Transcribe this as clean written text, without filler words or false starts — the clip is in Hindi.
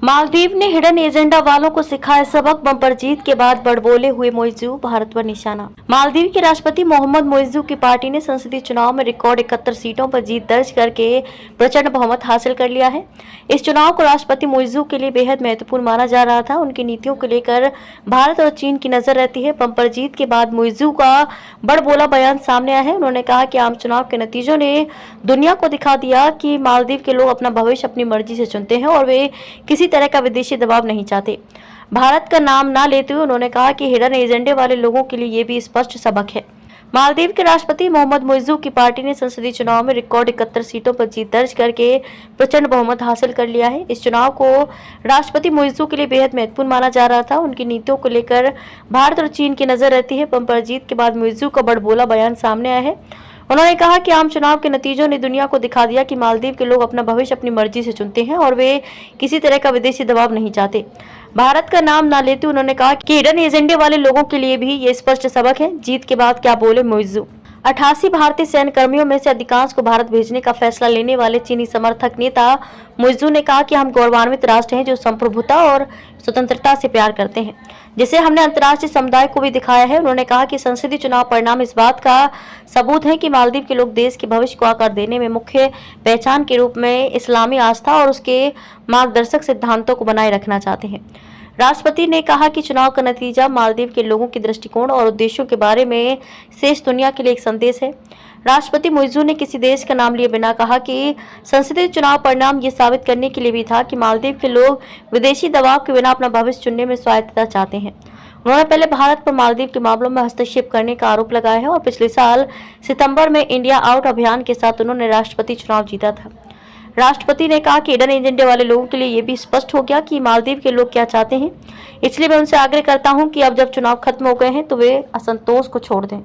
मालदीव ने हिडन एजेंडा वालों को सिखाया सबक, बम्पर जीत के बाद बड़बोले हुए मोइज़ू, भारत पर निशाना। मालदीव के राष्ट्रपति मोहम्मद मोइज़ू की पार्टी ने संसदीय चुनाव में रिकॉर्ड 71 सीटों पर जीत दर्ज करके प्रचंड बहुमत हासिल कर लिया है। इस चुनाव को राष्ट्रपति मोइज़ू के लिए बेहद महत्वपूर्ण माना जा रहा था। उनकी नीतियों को लेकर भारत और चीन की नजर रहती है। बम्पर जीत के बाद मोइज़ू का बड़बोला बयान सामने आया है। उन्होंने कहा कि आम चुनाव के नतीजों ने दुनिया को दिखा दिया कि मालदीव के लोग अपना भविष्य अपनी मर्जी से चुनते हैं और वे किसी तरह का विदेशी दबाव नहीं चाहते। भारत का नाम ना लेते हुए उन्होंने कहा कि हिडन एजेंडे वाले लोगों के लिए ये भी स्पष्ट सबक है। मालदीव के राष्ट्रपति मोहम्मद मोइज़ू की पार्टी ने संसदीय चुनाव में रिकॉर्ड 71 सीटों पर जीत दर्ज करके प्रचंड बहुमत हासिल कर लिया है। इस चुनाव को राष्ट्रपति मोइज़ू के लिए बेहद महत्वपूर्ण माना जा रहा था। उनकी नीतियों को लेकर भारत और चीन की नजर रहती है। बम्पर जीत के बाद मोइज़ू का बड़बोला बयान सामने आया है। उन्होंने कहा कि आम चुनाव के नतीजों ने दुनिया को दिखा दिया कि मालदीव के लोग अपना भविष्य अपनी मर्जी से चुनते हैं और वे किसी तरह का विदेशी दबाव नहीं चाहते। भारत का नाम ना लेते उन्होंने कहा कि हिडन एजेंडे वाले लोगों के लिए भी ये स्पष्ट सबक है। जीत के बाद क्या बोले मोइज़ू। 88 भारतीय सैन्य कर्मियों में से अधिकांश को भारत भेजने का फैसला लेने वाले चीनी समर्थक नेता मोइज़ू ने कहा कि हम गौरवान्वित राष्ट्र हैं जो संप्रभुता और स्वतंत्रता से प्यार करते हैं, जिसे हमने अंतर्राष्ट्रीय समुदाय को भी दिखाया है। उन्होंने कहा कि संसदीय चुनाव परिणाम इस बात का सबूत है कि मालदीव के लोग देश के भविष्य को आकार देने में मुख्य पहचान के रूप में इस्लामी आस्था और उसके मार्गदर्शक सिद्धांतों को बनाए रखना चाहते हैं। राष्ट्रपति ने कहा कि चुनाव का नतीजा मालदीव के लोगों के दृष्टिकोण और उद्देश्यों के बारे में शेष दुनिया के लिए एक संदेश है। राष्ट्रपति मोइज़ू ने किसी देश का नाम लिए बिना कहा कि संसदीय चुनाव परिणाम ये साबित करने के लिए भी था कि मालदीव के लोग विदेशी दबाव के बिना अपना भविष्य चुनने में स्वायत्तता चाहते हैं। उन्होंने पहले भारत पर मालदीव के मामलों में हस्तक्षेप करने का आरोप लगाया है और पिछले साल सितंबर में इंडिया आउट अभियान के साथ उन्होंने राष्ट्रपति चुनाव जीता था। राष्ट्रपति ने कहा कि हिडन एजेंडे वाले लोगों के लिए ये भी स्पष्ट हो गया कि मालदीव के लोग क्या चाहते हैं, इसलिए मैं उनसे आग्रह करता हूं कि अब जब चुनाव खत्म हो गए हैं तो वे असंतोष को छोड़ दें।